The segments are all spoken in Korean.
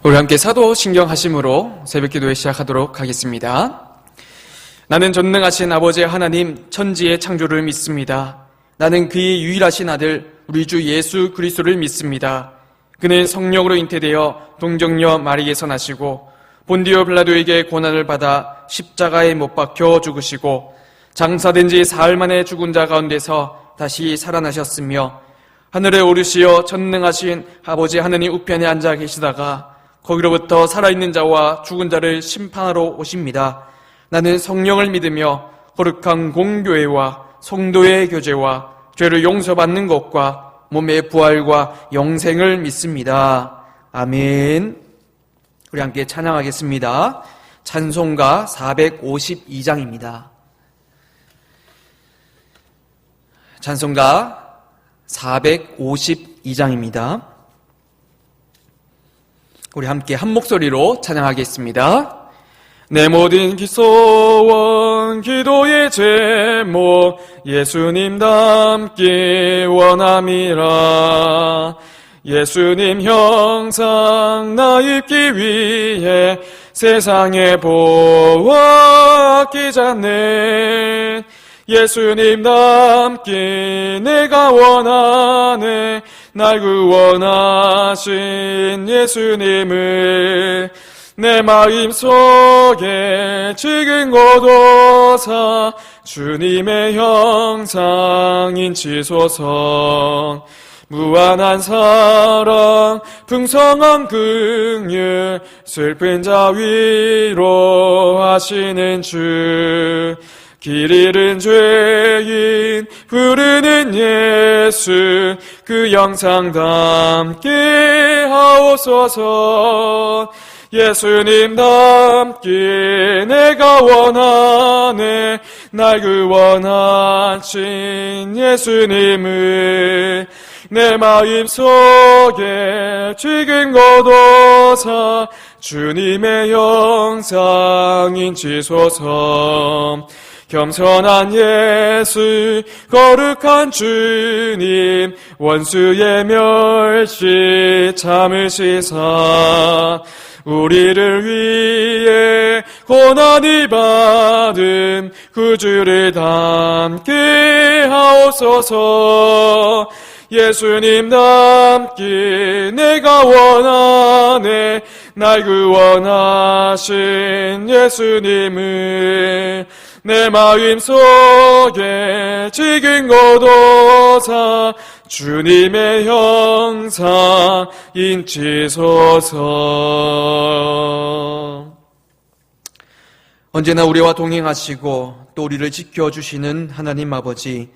우리 함께 사도신경 하심으로 새벽기도회 시작하도록 하겠습니다. 나는 전능하신 아버지 하나님 천지의 창조를 믿습니다. 나는 그의 유일하신 아들 우리 주 예수 그리스도를 믿습니다. 그는 성령으로 잉태되어 동정녀 마리에서 나시고 본디오 빌라도에게 고난을 받아 십자가에 못 박혀 죽으시고 장사된 지 사흘 만에 죽은 자 가운데서 다시 살아나셨으며 하늘에 오르시어 전능하신 아버지 하느님 우편에 앉아 계시다가 거기로부터 살아있는 자와 죽은 자를 심판하러 오십니다. 나는 성령을 믿으며 거룩한 공교회와 성도의 교제와 죄를 용서받는 것과 몸의 부활과 영생을 믿습니다. 아멘. 우리 함께 찬양하겠습니다. 찬송가 452장입니다. 찬송가 452장입니다. 우리 함께 한 목소리로 찬양하겠습니다. 내 모든 기소원 기도의 제목 예수님 닮기 원함이라. 예수님 형상 나 입기 위해 세상에 보아 아끼잖네. 예수님 닮기 내가 원하네. 날 구원하신 예수님을 내 마음속에 지금 거둬사 주님의 형상 인치소서. 무한한 사랑 풍성한 긍휼 슬픈 자 위로하시는 주. 길 잃은 죄인 부르는 예수 그 영상 담게 하옵소서. 예수님 닮기 내가 원하네. 날 구원하신 예수님을 내 마음속에 지금 거둬사 주님의 형상 인치소서. 겸손한 예수 거룩한 주님 원수의 멸시 참으시사 우리를 위해 고난이 받은 구주를 닮게 하옵소서. 예수님 닮기 내가 원하네. 날 구원하신 예수님을 내 마음속에 지금 거둬사 주님의 형상 인치소서. 언제나 우리와 동행하시고 또 우리를 지켜주시는 하나님 아버지,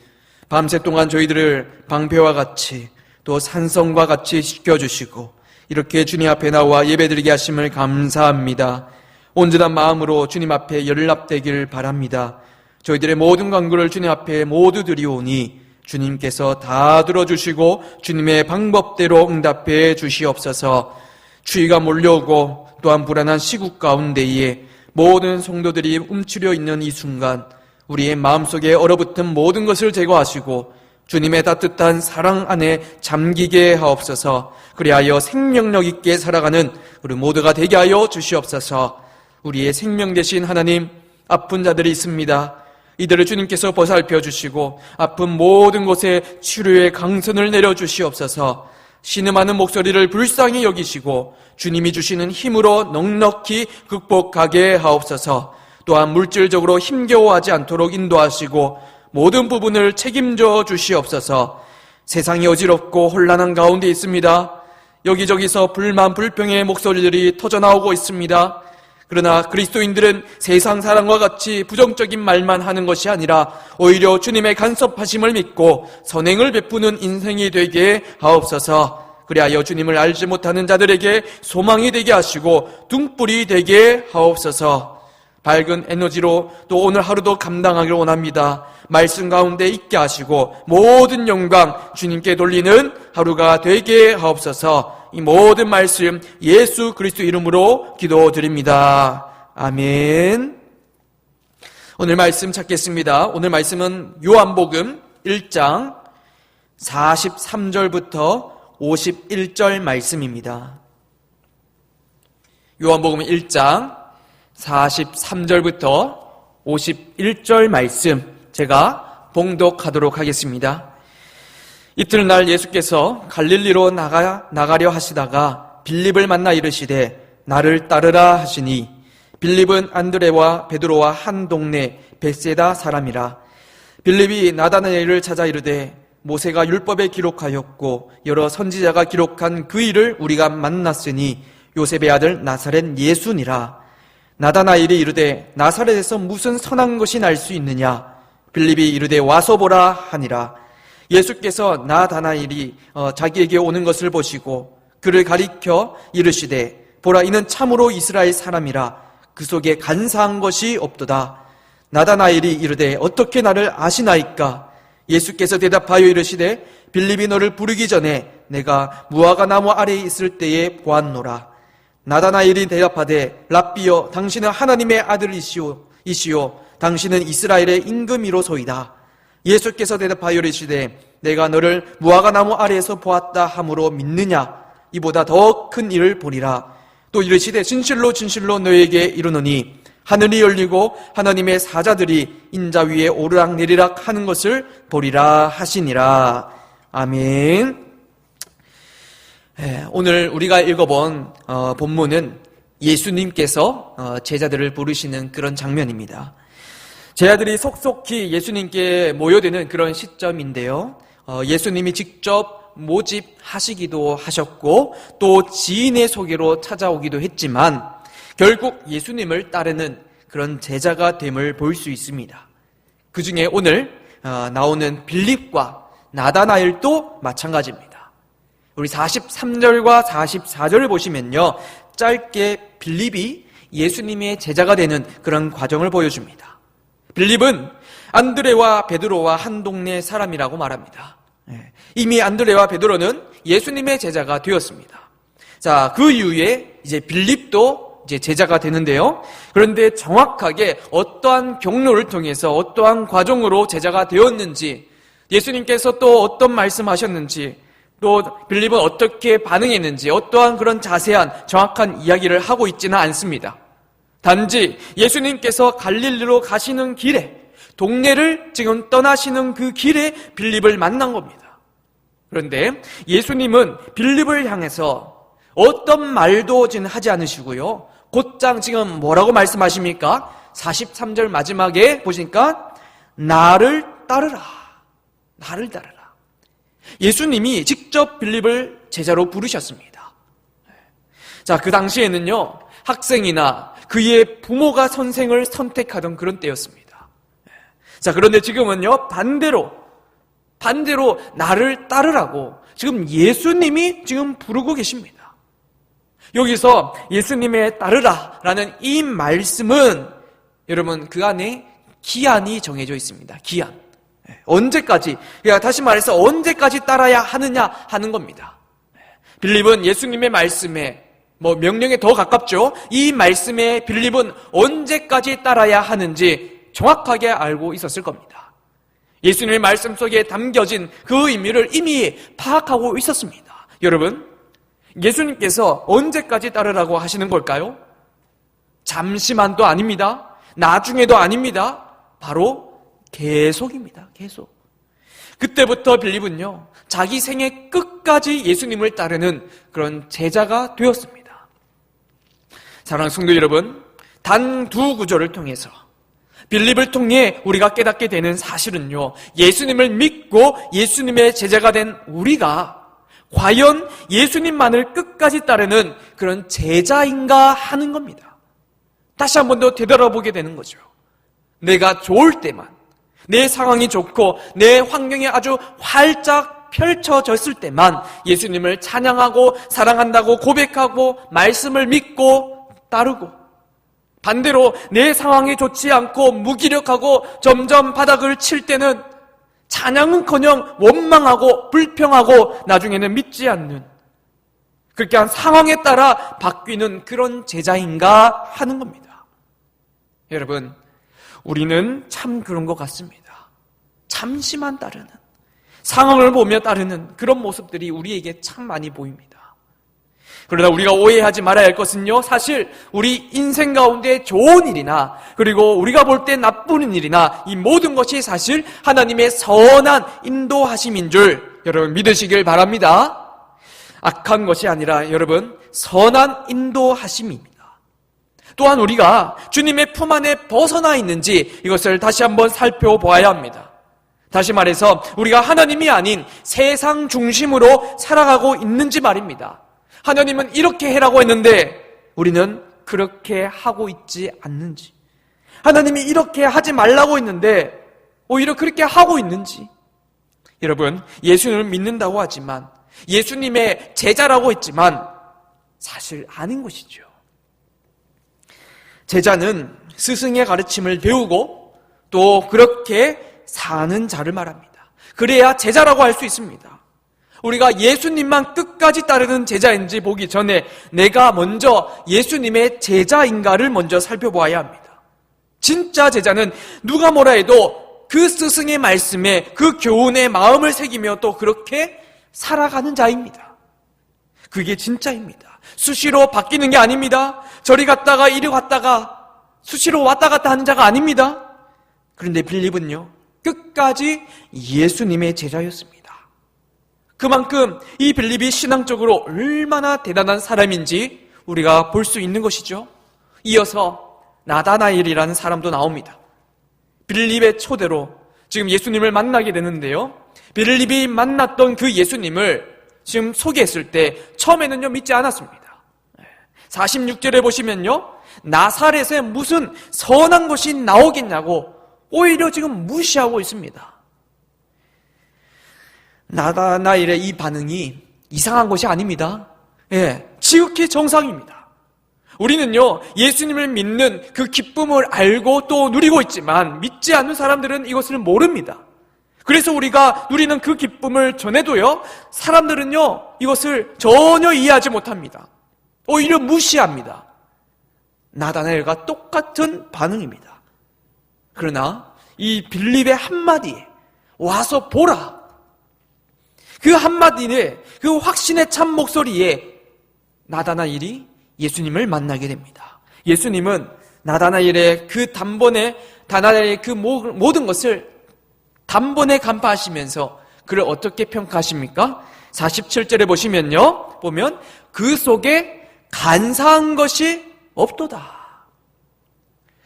밤새 동안 저희들을 방패와 같이 또 산성과 같이 지켜주시고 이렇게 주님 앞에 나와 예배드리게 하심을 감사합니다. 온전한 마음으로 주님 앞에 연락되길 바랍니다. 저희들의 모든 간구를 주님 앞에 모두 드리오니 주님께서 다 들어주시고 주님의 방법대로 응답해 주시옵소서. 추위가 몰려오고 또한 불안한 시국 가운데에 모든 성도들이 움츠려 있는 이 순간 우리의 마음속에 얼어붙은 모든 것을 제거하시고 주님의 따뜻한 사랑 안에 잠기게 하옵소서. 그리하여 생명력 있게 살아가는 우리 모두가 되게 하여 주시옵소서. 우리의 생명 되신 하나님, 아픈 자들이 있습니다. 이들을 주님께서 보살펴 주시고 아픈 모든 곳에 치료의 강선을 내려주시옵소서. 신음하는 목소리를 불쌍히 여기시고 주님이 주시는 힘으로 넉넉히 극복하게 하옵소서. 또한 물질적으로 힘겨워하지 않도록 인도하시고 모든 부분을 책임져 주시옵소서. 세상이 어지럽고 혼란한 가운데 있습니다. 여기저기서 불만 불평의 목소리들이 터져나오고 있습니다. 그러나 그리스도인들은 세상 사람과 같이 부정적인 말만 하는 것이 아니라 오히려 주님의 간섭하심을 믿고 선행을 베푸는 인생이 되게 하옵소서. 그리하여 주님을 알지 못하는 자들에게 소망이 되게 하시고 등불이 되게 하옵소서. 밝은 에너지로 또 오늘 하루도 감당하기를 원합니다. 말씀 가운데 있게 하시고 모든 영광 주님께 돌리는 하루가 되게 하옵소서. 이 모든 말씀 예수 그리스도 이름으로 기도드립니다. 아멘. 오늘 말씀 찾겠습니다. 오늘 말씀은 요한복음 1장 43절부터 51절 말씀입니다. 요한복음 1장 43절부터 51절 말씀 제가 봉독하도록 하겠습니다. 이튿날 예수께서 갈릴리로 나가려 하시다가 빌립을 만나 이르시되 나를 따르라 하시니 빌립은 안드레와 베드로와 한 동네 벳세다 사람이라. 빌립이 나다나엘을 찾아 이르되 모세가 율법에 기록하였고 여러 선지자가 기록한 그 일을 우리가 만났으니 요셉의 아들 나사렛 예수니라. 나다나엘이 이르되 나사렛에서 무슨 선한 것이 날 수 있느냐. 빌립이 이르되 와서 보라 하니라. 예수께서 나다나엘이 자기에게 오는 것을 보시고 그를 가리켜 이르시되 보라 이는 참으로 이스라엘 사람이라. 그 속에 간사한 것이 없도다. 나다나엘이 이르되 어떻게 나를 아시나이까. 예수께서 대답하여 이르시되 빌립이 너를 부르기 전에 내가 무화과 나무 아래에 있을 때에 보았노라. 나다나엘이 대답하되 랍비여 당신은 하나님의 아들이시오 당신은 이스라엘의 임금이로소이다. 예수께서 대답하여 이르시되 내가 너를 무화과 나무 아래에서 보았다 함으로 믿느냐. 이보다 더 큰 일을 보리라. 또 이르시되 진실로 진실로 너에게 이르노니 하늘이 열리고 하나님의 사자들이 인자 위에 오르락내리락 하는 것을 보리라 하시니라. 아멘. 오늘 우리가 읽어본 본문은 예수님께서 제자들을 부르시는 그런 장면입니다. 제자들이 속속히 예수님께 모여드는 그런 시점인데요. 예수님이 직접 모집하시기도 하셨고 또 지인의 소개로 찾아오기도 했지만 결국 예수님을 따르는 그런 제자가 됨을 볼 수 있습니다. 그 중에 오늘 나오는 빌립과 나다나엘도 마찬가지입니다. 우리 43절과 44절을 보시면요, 짧게 빌립이 예수님의 제자가 되는 그런 과정을 보여줍니다. 빌립은 안드레와 베드로와 한 동네 사람이라고 말합니다. 이미 안드레와 베드로는 예수님의 제자가 되었습니다. 자, 그 이후에 이제 빌립도 이제 제자가 되는데요. 그런데 정확하게 어떠한 경로를 통해서 어떠한 과정으로 제자가 되었는지, 예수님께서 또 어떤 말씀하셨는지, 또 빌립은 어떻게 반응했는지 어떠한 그런 자세한 정확한 이야기를 하고 있지는 않습니다. 단지 예수님께서 갈릴리로 가시는 길에, 동네를 지금 떠나시는 그 길에 빌립을 만난 겁니다. 그런데 예수님은 빌립을 향해서 어떤 말도 지금 하지 않으시고요, 곧장 지금 뭐라고 말씀하십니까? 43절 마지막에 보시니까 나를 따르라. 나를 따르라. 예수님이 직접 빌립을 제자로 부르셨습니다. 자, 그 당시에는요, 학생이나 그의 부모가 선생을 선택하던 그런 때였습니다. 자, 그런데 지금은요, 반대로 나를 따르라고 지금 예수님이 지금 부르고 계십니다. 여기서 예수님의 따르라라는 이 말씀은 여러분 그 안에 기한이 정해져 있습니다. 기한. 언제까지, 다시 말해서 언제까지 따라야 하느냐 하는 겁니다. 빌립은 예수님의 말씀에 명령에 더 가깝죠. 이 말씀에 빌립은 언제까지 따라야 하는지 정확하게 알고 있었을 겁니다. 예수님의 말씀 속에 담겨진 그 의미를 이미 파악하고 있었습니다. 여러분, 예수님께서 언제까지 따르라고 하시는 걸까요? 잠시만도 아닙니다. 나중에도 아닙니다. 바로 계속입니다. 계속. 그때부터 빌립은요, 자기 생애 끝까지 예수님을 따르는 그런 제자가 되었습니다. 사랑하는 성도 여러분, 단 두 구절을 통해서 빌립을 통해 우리가 깨닫게 되는 사실은요, 예수님을 믿고 예수님의 제자가 된 우리가 과연 예수님만을 끝까지 따르는 그런 제자인가 하는 겁니다. 다시 한 번 더 되돌아보게 되는 거죠. 내가 좋을 때만, 내 상황이 좋고 내 환경이 아주 활짝 펼쳐졌을 때만 예수님을 찬양하고 사랑한다고 고백하고 말씀을 믿고 따르고, 반대로 내 상황이 좋지 않고 무기력하고 점점 바닥을 칠 때는 찬양은커녕 원망하고 불평하고 나중에는 믿지 않는, 그렇게 한 상황에 따라 바뀌는 그런 제자인가 하는 겁니다. 여러분, 우리는 참 그런 것 같습니다. 잠시만 따르는, 상황을 보며 따르는 그런 모습들이 우리에게 참 많이 보입니다. 그러나 우리가 오해하지 말아야 할 것은요, 사실 우리 인생 가운데 좋은 일이나 그리고 우리가 볼 때 나쁜 일이나 이 모든 것이 사실 하나님의 선한 인도하심인 줄 여러분 믿으시길 바랍니다. 악한 것이 아니라 여러분 선한 인도하심입니다. 또한 우리가 주님의 품 안에 벗어나 있는지 이것을 다시 한번 살펴보아야 합니다. 다시 말해서 우리가 하나님이 아닌 세상 중심으로 살아가고 있는지 말입니다. 하나님은 이렇게 해라고 했는데 우리는 그렇게 하고 있지 않는지, 하나님이 이렇게 하지 말라고 했는데 오히려 그렇게 하고 있는지. 여러분, 예수님을 믿는다고 하지만 예수님의 제자라고 했지만 사실 아닌 것이죠. 제자는 스승의 가르침을 배우고 또 그렇게 사는 자를 말합니다. 그래야 제자라고 할 수 있습니다. 우리가 예수님만 끝까지 따르는 제자인지 보기 전에 내가 먼저 예수님의 제자인가를 먼저 살펴보아야 합니다. 진짜 제자는 누가 뭐라 해도 그 스승의 말씀에 그 교훈에 마음을 새기며 또 그렇게 살아가는 자입니다. 그게 진짜입니다. 수시로 바뀌는 게 아닙니다. 저리 갔다가 이리 갔다가 수시로 왔다 갔다 하는 자가 아닙니다. 그런데 빌립은요, 끝까지 예수님의 제자였습니다. 그만큼 이 빌립이 신앙적으로 얼마나 대단한 사람인지 우리가 볼 수 있는 것이죠. 이어서 나다나엘이라는 사람도 나옵니다. 빌립의 초대로 지금 예수님을 만나게 되는데요, 빌립이 만났던 그 예수님을 지금 소개했을 때 처음에는요 믿지 않았습니다. 46절에 보시면요, 나사렛에 무슨 선한 것이 나오겠냐고 오히려 지금 무시하고 있습니다. 나다나엘의 이 반응이 이상한 것이 아닙니다. 지극히 정상입니다. 우리는요, 예수님을 믿는 그 기쁨을 알고 또 누리고 있지만 믿지 않는 사람들은 이것을 모릅니다. 그래서 우리가 누리는 그 기쁨을 전해도요, 사람들은요, 이것을 전혀 이해하지 못합니다. 오히려 무시합니다. 나다나엘과 똑같은 반응입니다. 그러나 이 빌립의 한마디에 와서 보라, 그 한마디에 그 확신의 참 목소리에 나다나엘이 예수님을 만나게 됩니다. 예수님은 나다나엘의 그 나다나엘의 그 모든 것을 단번에 간파하시면서 그를 어떻게 평가하십니까? 47절에 보면 그 속에 간사한 것이 없도다.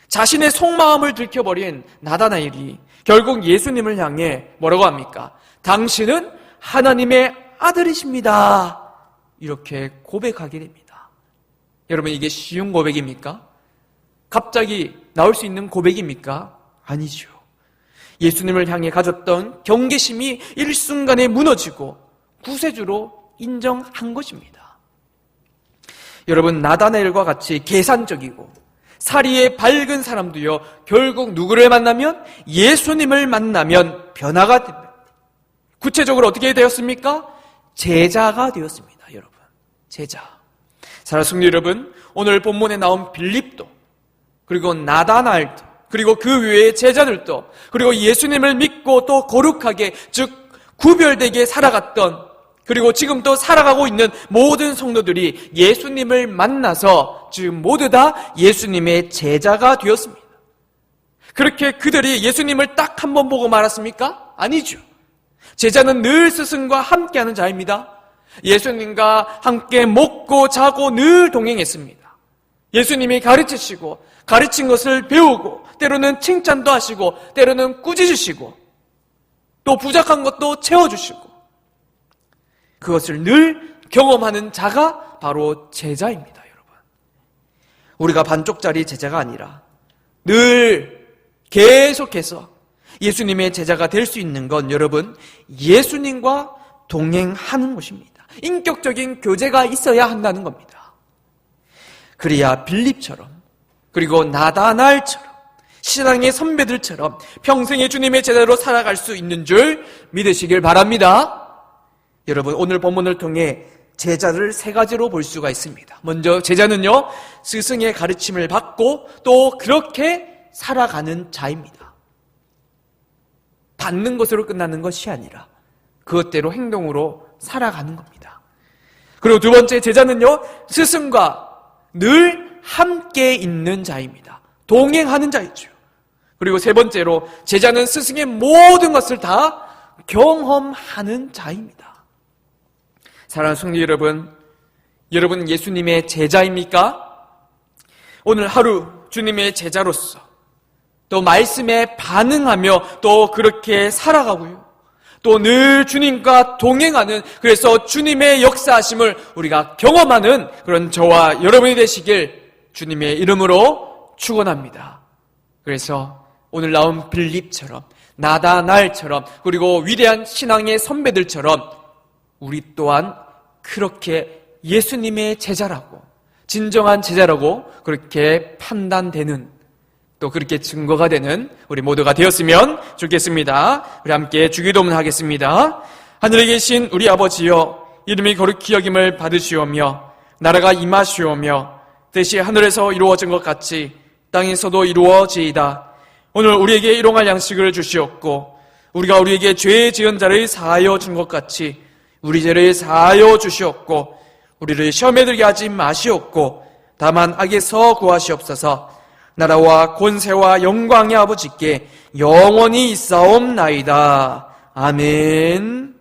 자신의 속마음을 들켜버린 나다나엘이 결국 예수님을 향해 뭐라고 합니까? 당신은 하나님의 아들이십니다. 이렇게 고백하게 됩니다. 여러분, 이게 쉬운 고백입니까? 갑자기 나올 수 있는 고백입니까? 아니죠. 예수님을 향해 가졌던 경계심이 일순간에 무너지고 구세주로 인정한 것입니다. 여러분, 나다나엘과 같이 계산적이고 사리에 밝은 사람도요, 결국 누구를 만나면? 예수님을 만나면 변화가 됩니다. 구체적으로 어떻게 되었습니까? 제자가 되었습니다. 여러분, 제자. 사랑하는 성도 여러분, 오늘 본문에 나온 빌립도, 그리고 나다나엘도, 그리고 그 외의 제자들도, 그리고 예수님을 믿고 또 거룩하게, 즉 구별되게 살아갔던, 그리고 지금도 살아가고 있는 모든 성도들이 예수님을 만나서 지금 모두 다 예수님의 제자가 되었습니다. 그렇게 그들이 예수님을 딱 한 번 보고 말았습니까? 아니죠. 제자는 늘 스승과 함께하는 자입니다. 예수님과 함께 먹고 자고 늘 동행했습니다. 예수님이 가르치시고 가르친 것을 배우고 때로는 칭찬도 하시고 때로는 꾸짖으시고 또 부족한 것도 채워주시고 그것을 늘 경험하는 자가 바로 제자입니다. 여러분, 우리가 반쪽짜리 제자가 아니라 늘 계속해서 예수님의 제자가 될 수 있는 건 여러분, 예수님과 동행하는 것입니다. 인격적인 교제가 있어야 한다는 겁니다. 그래야 빌립처럼, 그리고 나다나엘처럼, 신앙의 선배들처럼 평생의 주님의 제자로 살아갈 수 있는 줄 믿으시길 바랍니다. 여러분, 오늘 본문을 통해 제자를 세 가지로 볼 수가 있습니다. 먼저 제자는요, 스승의 가르침을 받고 또 그렇게 살아가는 자입니다. 받는 것으로 끝나는 것이 아니라 그것대로 행동으로 살아가는 겁니다. 그리고 두 번째, 제자는요, 스승과 늘 함께 있는 자입니다. 동행하는 자이죠. 그리고 세 번째로, 제자는 스승의 모든 것을 다 경험하는 자입니다. 사랑하는 성도 여러분, 여러분 예수님의 제자입니까? 오늘 하루 주님의 제자로서 또 말씀에 반응하며 또 그렇게 살아가고요. 또 늘 주님과 동행하는, 그래서 주님의 역사하심을 우리가 경험하는 그런 저와 여러분이 되시길 주님의 이름으로 축원합니다. 그래서 오늘 나온 빌립처럼, 나다날처럼, 그리고 위대한 신앙의 선배들처럼 우리 또한 그렇게 예수님의 제자라고, 진정한 제자라고 그렇게 판단되는, 또 그렇게 증거가 되는 우리 모두가 되었으면 좋겠습니다. 우리 함께 주기도문 하겠습니다. 하늘에 계신 우리 아버지여, 이름이 거룩히 여김을 받으시오며 나라가 임하시오며 뜻이 하늘에서 이루어진 것 같이 땅에서도 이루어지이다. 오늘 우리에게 일용할 양식을 주시옵고, 우리가 우리에게 죄 지은 자를 사하여 준 것 같이 우리 죄를 사하여 주시옵고, 우리를 시험에 들게 하지 마시옵고 다만 악에서 구하시옵소서. 나라와 권세와 영광의 아버지께 영원히 있사옵나이다. 아멘.